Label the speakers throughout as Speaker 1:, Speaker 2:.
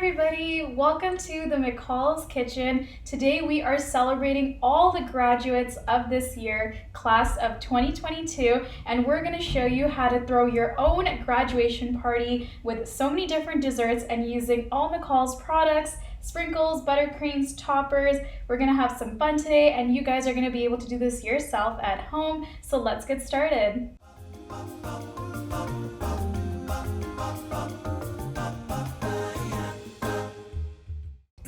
Speaker 1: everybody, welcome to the McCall's kitchen. Today we are celebrating all the graduates of this year, class of 2022, and we're going to show you how to throw your own graduation party with so many different desserts and using all McCall's products, sprinkles, buttercreams, toppers. We're going to have some fun today and you guys are going to be able to do this yourself at home. So let's get started.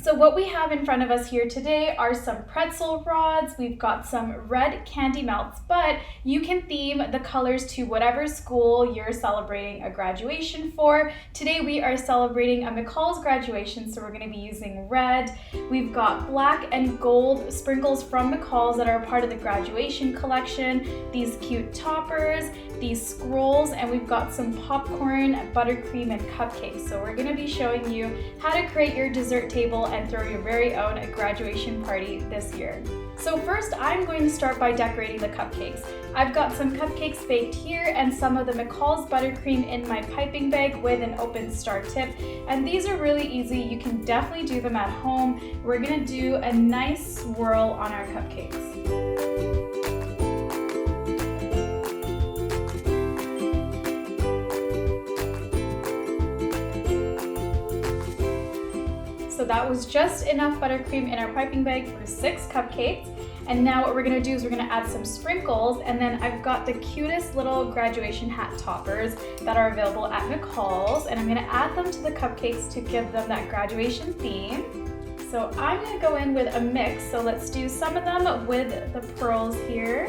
Speaker 1: So what we have in front of us here today are some pretzel rods. We've got some red candy melts, but you can theme the colors to whatever school you're celebrating a graduation for. Today we are celebrating a McCall's graduation, so we're going to be using red. We've got black and gold sprinkles from McCall's that are part of the graduation collection, these cute toppers, these scrolls, and we've got some popcorn, buttercream, and cupcakes. So we're going to be showing you how to create your dessert table and throw your very own graduation party this year. So first, I'm going to start by decorating the cupcakes. I've got some cupcakes baked here and some of the McCall's buttercream in my piping bag with an open star tip. And these are really easy. You can definitely do them at home. We're going to do a nice swirl on our cupcakes. So that was just enough buttercream in our piping bag for 6 cupcakes. And now what we're gonna do is we're gonna add some sprinkles, and then I've got the cutest little graduation hat toppers that are available at McCall's, and I'm gonna add them to the cupcakes to give them that graduation theme. So I'm gonna go in with a mix, so let's do some of them with the pearls here.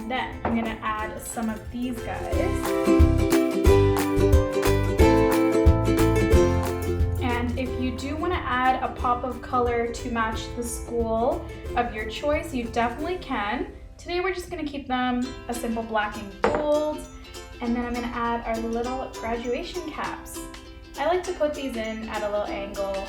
Speaker 1: Then I'm gonna add some of these guys. And if you do wanna add a pop of color to match the school of your choice, you definitely can. Today we're just gonna keep them a simple black and gold. And then I'm gonna add our little graduation caps. I like to put these in at a little angle.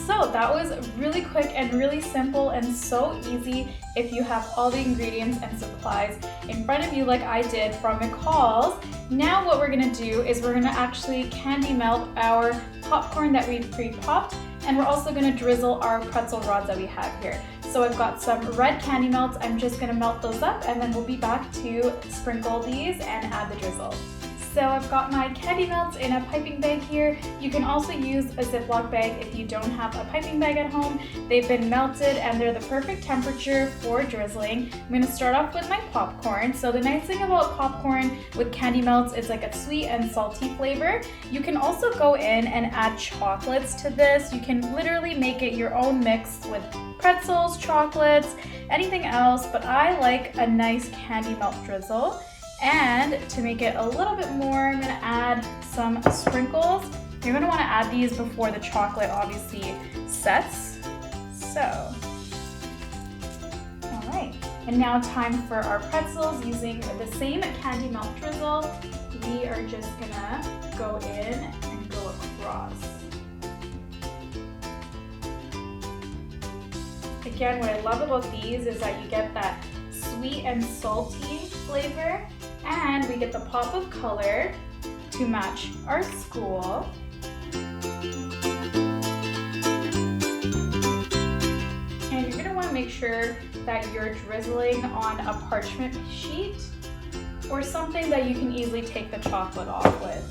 Speaker 1: So that was really quick and really simple and so easy if you have all the ingredients and supplies in front of you like I did from McCall's. Now what we're gonna do is we're gonna actually candy melt our popcorn that we've pre-popped, and we're also gonna drizzle our pretzel rods that we have here. So I've got some red candy melts. I'm just gonna melt those up and then we'll be back to sprinkle these and add the drizzle. So I've got my candy melts in a piping bag here. You can also use a Ziploc bag if you don't have a piping bag at home. They've been melted and they're the perfect temperature for drizzling. I'm gonna start off with my popcorn. So the nice thing about popcorn with candy melts is like a sweet and salty flavor. You can also go in and add chocolates to this. You can literally make it your own mix with pretzels, chocolates, anything else, but I like a nice candy melt drizzle. And to make it a little bit more, I'm gonna add some sprinkles. You're gonna wanna add these before the chocolate obviously sets. So, all right. And now time for our pretzels using the same candy melt drizzle. We are just gonna go in and go across. Again, what I love about these is that you get that sweet and salty flavor, and we get the pop of color to match our school. And you're gonna wanna make sure that you're drizzling on a parchment sheet or something that you can easily take the chocolate off with.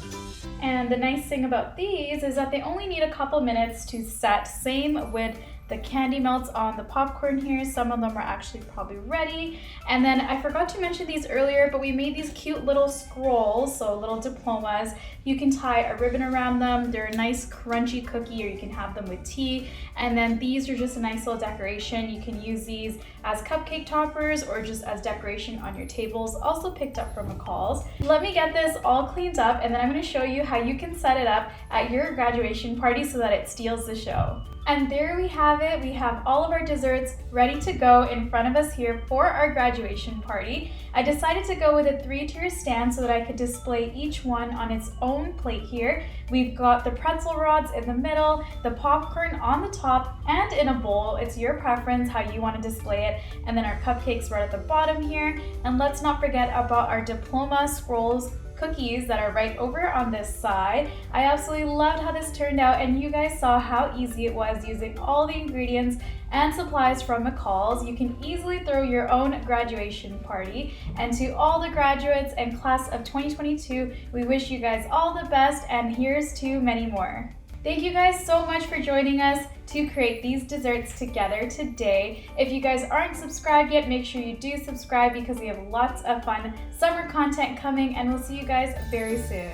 Speaker 1: And the nice thing about these is that they only need a couple minutes to set. Same with the candy melts on the popcorn here. Some of them are actually probably ready. And then I forgot to mention these earlier, but we made these cute little scrolls, so little diplomas. You can tie a ribbon around them. They're a nice crunchy cookie, or you can have them with tea. And then these are just a nice little decoration. You can use these as cupcake toppers or just as decoration on your tables, also picked up from McCall's. Let me get this all cleaned up, and then I'm gonna show you how you can set it up at your graduation party so that it steals the show. And there we have it. We have all of our desserts ready to go in front of us here for our graduation party. I decided to go with a 3-tier stand so that I could display each one on its own plate here. We've got the pretzel rods in the middle, the popcorn on the top, and in a bowl. It's your preference how you want to display it. And then our cupcakes right at the bottom here. And let's not forget about our diploma scrolls cookies that are right over on this side. I absolutely loved how this turned out, and you guys saw how easy it was using all the ingredients and supplies from McCall's. You can easily throw your own graduation party. And to all the graduates and class of 2022, we wish you guys all the best, and here's to many more. Thank you guys so much for joining us to create these desserts together today. If you guys aren't subscribed yet, make sure you do subscribe because we have lots of fun summer content coming, and we'll see you guys very soon.